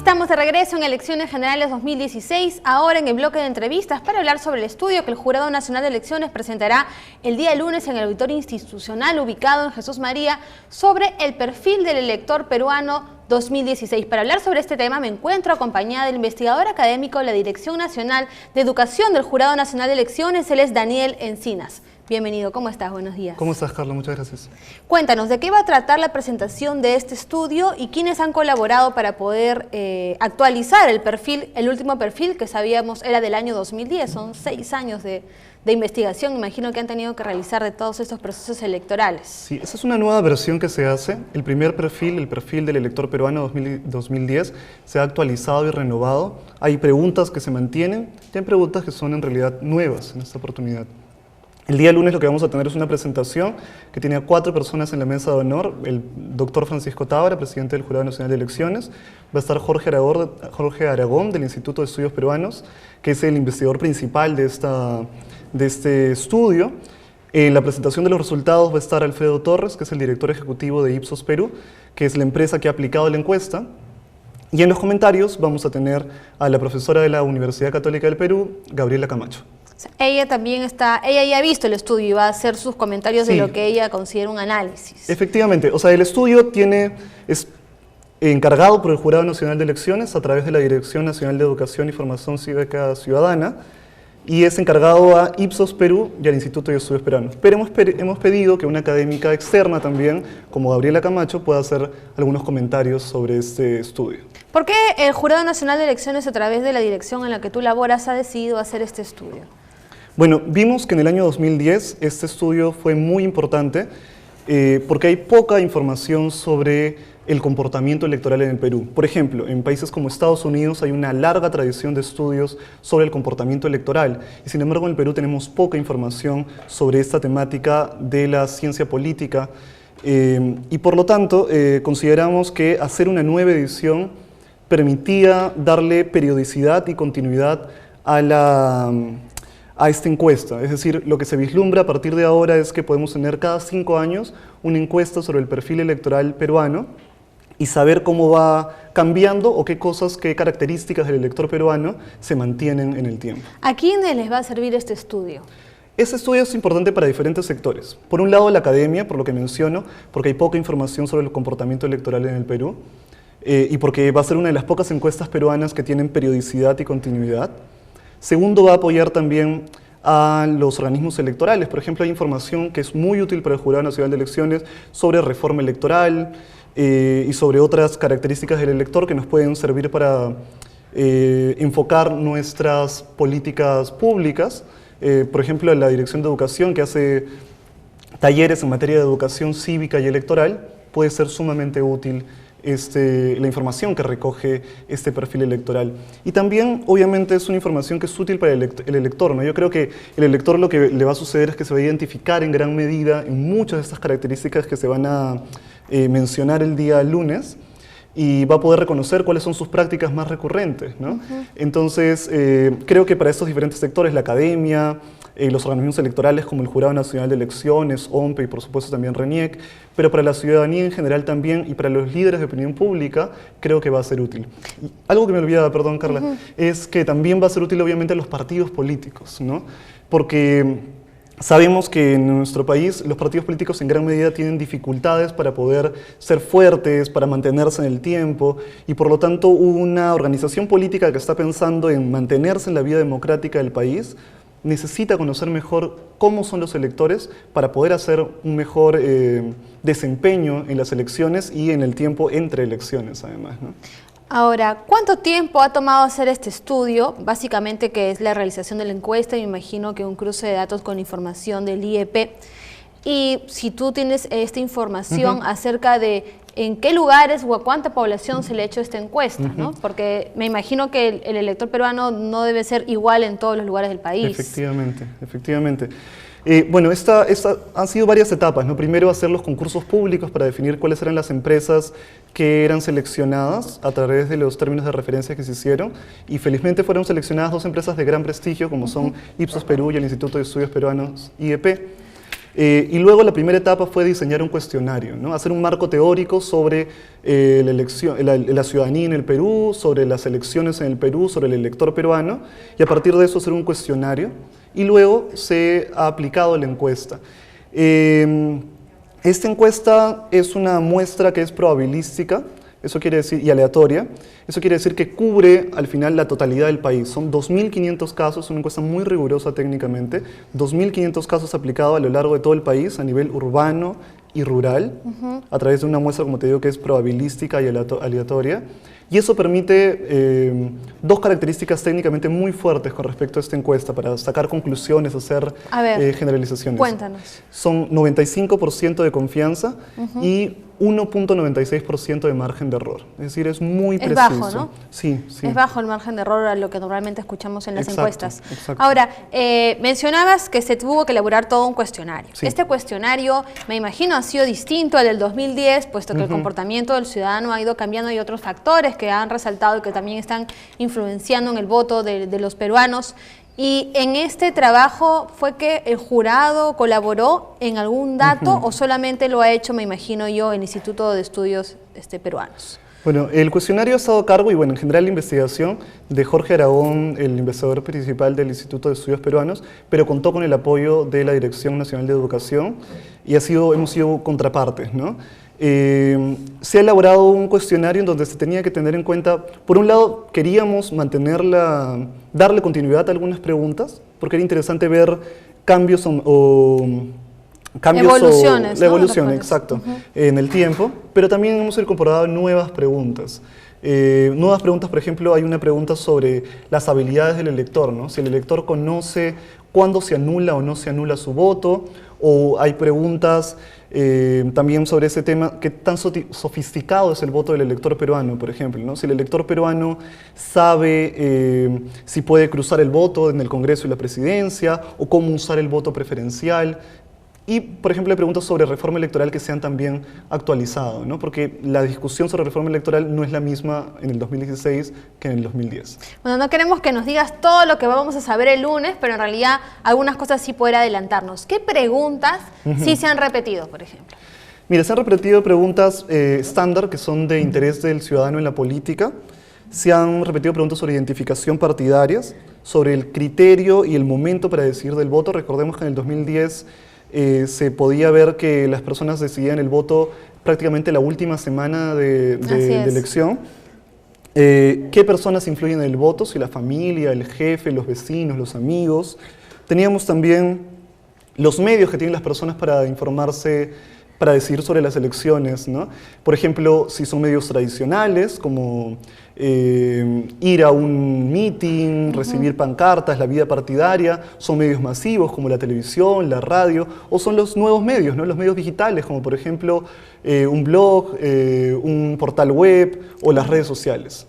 Estamos de regreso en Elecciones Generales 2016, ahora en el bloque de entrevistas para hablar sobre el estudio que el Jurado Nacional de Elecciones presentará el día lunes en el auditorio institucional ubicado en Jesús María sobre el perfil del elector peruano 2016. Para hablar sobre este tema me encuentro acompañada del investigador académico de la Dirección Nacional de Educación del Jurado Nacional de Elecciones, él es Daniel Encinas. Bienvenido, ¿cómo estás? Buenos días. ¿Cómo estás, Carlos? Muchas gracias. Cuéntanos, ¿de qué va a tratar la presentación de este estudio y quiénes han colaborado para poder actualizar el perfil, el último perfil que sabíamos era del año 2010? Son 6 años de investigación, imagino que han tenido que realizar de todos estos procesos electorales. Sí, esa es una nueva versión que se hace. El primer perfil, el perfil del elector peruano 2010, se ha actualizado y renovado. Hay preguntas que se mantienen y hay preguntas que son en realidad nuevas en esta oportunidad. El día lunes lo que vamos a tener es una presentación que tiene a 4 personas en la mesa de honor. El doctor Francisco Tábara, presidente del Jurado Nacional de Elecciones. Va a estar Jorge Aragón, del Instituto de Estudios Peruanos, que es el investigador principal de este estudio. En la presentación de los resultados va a estar Alfredo Torres, que es el director ejecutivo de Ipsos Perú, que es la empresa que ha aplicado la encuesta. Y en los comentarios vamos a tener a la profesora de la Universidad Católica del Perú, Gabriela Camacho. Ella ya ha visto el estudio y va a hacer sus comentarios de lo que ella considera un análisis. Efectivamente, o sea, el estudio es encargado por el Jurado Nacional de Elecciones a través de la Dirección Nacional de Educación y Formación Cívica Ciudadana y es encargado a Ipsos Perú y al Instituto de Estudios Peruanos. Pero hemos pedido que una académica externa también, como Gabriela Camacho, pueda hacer algunos comentarios sobre este estudio. ¿Por qué el Jurado Nacional de Elecciones, a través de la dirección en la que tú laboras, ha decidido hacer este estudio? Bueno, vimos que en el año 2010 este estudio fue muy importante porque hay poca información sobre el comportamiento electoral en el Perú. Por ejemplo, en países como Estados Unidos hay una larga tradición de estudios sobre el comportamiento electoral y sin embargo en el Perú tenemos poca información sobre esta temática de la ciencia política y por lo tanto consideramos que hacer una nueva edición permitía darle periodicidad y continuidad a esta encuesta. Es decir, lo que se vislumbra a partir de ahora es que podemos tener cada 5 años una encuesta sobre el perfil electoral peruano y saber cómo va cambiando o qué características del elector peruano se mantienen en el tiempo. ¿A quiénes les va a servir este estudio? Este estudio es importante para diferentes sectores. Por un lado, la academia, por lo que menciono, porque hay poca información sobre el comportamiento electoral en el Perú y porque va a ser una de las pocas encuestas peruanas que tienen periodicidad y continuidad. Segundo, va a apoyar también a los organismos electorales. Por ejemplo, hay información que es muy útil para el Jurado Nacional de Elecciones sobre reforma electoral y sobre otras características del elector que nos pueden servir para enfocar nuestras políticas públicas. Por ejemplo, la Dirección de Educación, que hace talleres en materia de educación cívica y electoral, puede ser sumamente útil la información que recoge este perfil electoral. Y también, obviamente, es una información que es útil para el elector, ¿no? Yo creo que el elector lo que le va a suceder es que se va a identificar en gran medida en muchas de estas características que se van a mencionar el día lunes y va a poder reconocer cuáles son sus prácticas más recurrentes, ¿no? Entonces, creo que para estos diferentes sectores, la academia, los organismos electorales como el Jurado Nacional de Elecciones, OMPE y por supuesto también RENIEC, pero para la ciudadanía en general también y para los líderes de opinión pública, creo que va a ser útil. Y algo que me olvidaba, perdón Carla, es que también va a ser útil obviamente a los partidos políticos, ¿no? Porque sabemos que en nuestro país los partidos políticos en gran medida tienen dificultades para poder ser fuertes, para mantenerse en el tiempo y por lo tanto una organización política que está pensando en mantenerse en la vida democrática del país necesita conocer mejor cómo son los electores para poder hacer un mejor desempeño en las elecciones y en el tiempo entre elecciones además, ¿no? Ahora, ¿cuánto tiempo ha tomado hacer este estudio? Básicamente, que es la realización de la encuesta, me imagino que un cruce de datos con información del IEP. Y si tú tienes esta información acerca de en qué lugares o a cuánta población se le ha hecho esta encuesta, ¿no? Porque me imagino que el elector peruano no debe ser igual en todos los lugares del país. Efectivamente, efectivamente. Bueno, han sido varias etapas, ¿no? Primero hacer los concursos públicos para definir cuáles eran las empresas que eran seleccionadas a través de los términos de referencia que se hicieron y felizmente fueron seleccionadas 2 empresas de gran prestigio como son Ipsos Perú y el Instituto de Estudios Peruanos, IEP. Y luego la primera etapa fue diseñar un cuestionario, ¿no? Hacer un marco teórico sobre la ciudadanía en el Perú, sobre las elecciones en el Perú, sobre el elector peruano, y a partir de eso hacer un cuestionario, y luego se ha aplicado la encuesta. Esta encuesta es una muestra que es probabilística, eso quiere decir, y aleatoria. Eso quiere decir que cubre al final la totalidad del país. Son 2.500 casos, es una encuesta muy rigurosa técnicamente, 2.500 casos aplicados a lo largo de todo el país a nivel urbano y rural, a través de una muestra, como te digo, que es probabilística y aleatoria. Y eso permite dos características técnicamente muy fuertes con respecto a esta encuesta para sacar conclusiones, hacer generalizaciones. Cuéntanos. Son 95% de confianza y 1.96% de margen de error. Es decir, es muy preciso. Es bajo, ¿no? Sí, sí. Es bajo el margen de error a lo que normalmente escuchamos en las encuestas. Exacto. Ahora, mencionabas que se tuvo que elaborar todo un cuestionario. Sí. Este cuestionario, me imagino, ha sido distinto al del 2010, puesto que el comportamiento del ciudadano ha ido cambiando y otros factores que han resaltado y que también están influenciando en el voto de los peruanos. ¿Y en este trabajo fue que el jurado colaboró en algún dato o solamente lo ha hecho, me imagino yo, el Instituto de Estudios Peruanos? Bueno, el cuestionario ha estado a cargo, y bueno, en general la investigación de Jorge Aragón, el investigador principal del Instituto de Estudios Peruanos, pero contó con el apoyo de la Dirección Nacional de Educación y hemos sido contrapartes, ¿no? Se ha elaborado un cuestionario en donde se tenía que tener en cuenta, por un lado, queríamos darle continuidad a algunas preguntas, porque era interesante ver cambios evoluciones, la ¿no? evolución, exacto, en el tiempo, pero también hemos incorporado nuevas preguntas. Por ejemplo, hay una pregunta sobre las habilidades del elector, ¿no? Si el elector conoce cuándo se anula o no se anula su voto, o hay preguntas también sobre ese tema, qué tan sofisticado es el voto del elector peruano, por ejemplo, ¿no? Si el elector peruano sabe si puede cruzar el voto en el Congreso y la Presidencia, o cómo usar el voto preferencial. Y, por ejemplo, hay preguntas sobre reforma electoral que se han también actualizado, ¿no? Porque la discusión sobre reforma electoral no es la misma en el 2016 que en el 2010. Bueno, no queremos que nos digas todo lo que vamos a saber el lunes, pero en realidad algunas cosas sí poder adelantarnos. ¿Qué preguntas sí se han repetido, por ejemplo? Mira, se han repetido preguntas estándar que son de interés del ciudadano en la política. Se han repetido preguntas sobre identificación partidarias, sobre el criterio y el momento para decidir del voto. Recordemos que en el 2010 se podía ver que las personas decidían el voto prácticamente la última semana de elección. ¿Qué personas influyen en el voto? Si la familia, el jefe, los vecinos, los amigos. Teníamos también los medios que tienen las personas para informarse, para decidir sobre las elecciones, ¿no? Por ejemplo, si son medios tradicionales, como ir a un meeting, recibir pancartas, la vida partidaria, son medios masivos como la televisión, la radio, o son los nuevos medios, ¿no? Los medios digitales, como por ejemplo un blog, un portal web o las redes sociales.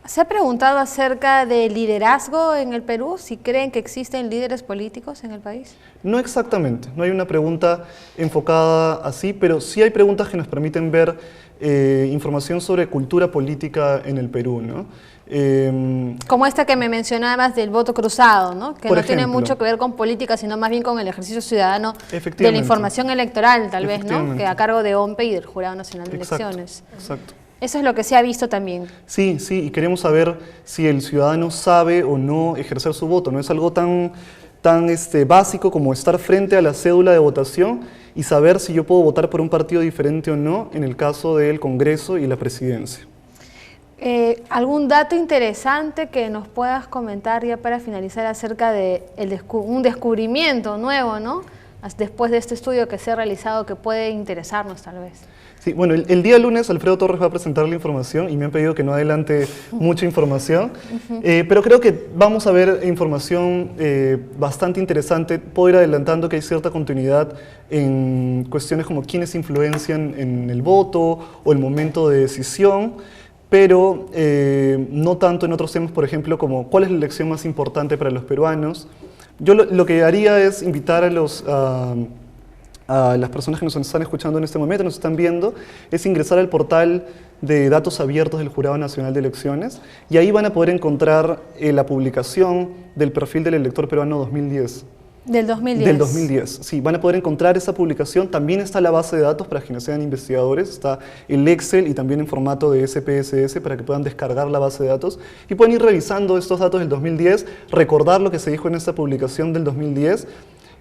¿Se ha preguntado acerca del liderazgo en el Perú? ¿Si creen que existen líderes políticos en el país? No exactamente, no hay una pregunta enfocada así, pero sí hay preguntas que nos permiten ver información sobre cultura política en el Perú, ¿no? Como esta que me mencionabas del voto cruzado, ¿no? Que no tiene ejemplo, mucho que ver con política, sino más bien con el ejercicio ciudadano de la información electoral, tal vez, ¿no? Que a cargo de OMPE y del Jurado Nacional de Elecciones. Exacto. Eso es lo que se ha visto también. Sí, sí, y queremos saber si el ciudadano sabe o no ejercer su voto. No es algo tan básico como estar frente a la cédula de votación y saber si yo puedo votar por un partido diferente o no en el caso del Congreso y la Presidencia. ¿Algún dato interesante que nos puedas comentar ya para finalizar acerca de un descubrimiento nuevo, ¿no? Después de este estudio que se ha realizado que puede interesarnos tal vez? Sí, bueno, el día lunes Alfredo Torres va a presentar la información y me han pedido que no adelante mucha información, pero creo que vamos a ver información bastante interesante. Puedo ir adelantando que hay cierta continuidad en cuestiones como quiénes influencian en el voto o el momento de decisión, pero no tanto en otros temas, por ejemplo, como cuál es la elección más importante para los peruanos. Yo lo que haría es invitar a las personas que nos están escuchando en este momento, nos están viendo, es ingresar al portal de datos abiertos del Jurado Nacional de Elecciones y ahí van a poder encontrar la publicación del perfil del elector peruano 2010. Del 2010. Del 2010, sí, van a poder encontrar esa publicación. También está la base de datos para quienes sean investigadores, está el Excel y también en formato de SPSS para que puedan descargar la base de datos y pueden ir revisando estos datos del 2010, recordar lo que se dijo en esta publicación del 2010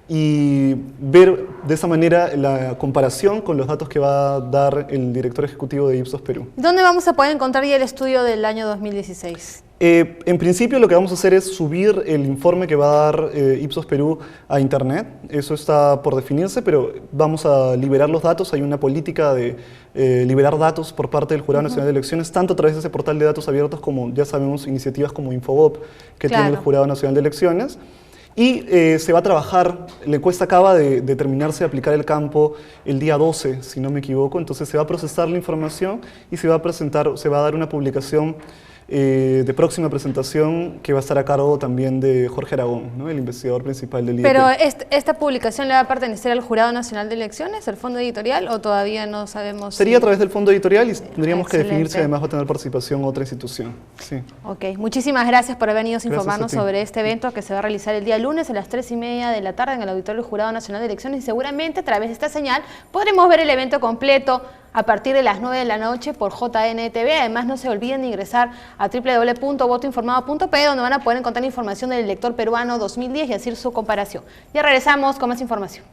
y ver de esa manera la comparación con los datos que va a dar el director ejecutivo de Ipsos Perú. ¿Dónde vamos a poder encontrar ya el estudio del año 2016? En principio lo que vamos a hacer es subir el informe que va a dar Ipsos Perú a internet. Eso está por definirse, pero vamos a liberar los datos. Hay una política de liberar datos por parte del Jurado Nacional de Elecciones, tanto a través de ese portal de datos abiertos como, ya sabemos, iniciativas como Infobop que tiene el Jurado Nacional de Elecciones. Y se va a trabajar, la encuesta acaba de terminarse de aplicar el campo el día 12, si no me equivoco, entonces se va a procesar la información y se va a presentar, se va a dar una publicación de próxima presentación que va a estar a cargo también de Jorge Aragón, ¿no? El investigador principal del IEP. ¿Pero esta publicación le va a pertenecer al Jurado Nacional de Elecciones, al fondo editorial, o todavía no sabemos? Sería a través del fondo editorial y tendríamos que definir si además va a tener participación otra institución. Sí. Ok, muchísimas gracias por haber venido a informarnos sobre este evento que se va a realizar el día lunes a las 3:30 de la tarde en el auditorio del Jurado Nacional de Elecciones y seguramente a través de esta señal podremos ver el evento completo a partir de las 9 de la noche por JNTV. Además, no se olviden de ingresar a www.votoinformado.p, donde van a poder encontrar información del elector peruano 2010 y hacer su comparación. Ya regresamos con más información.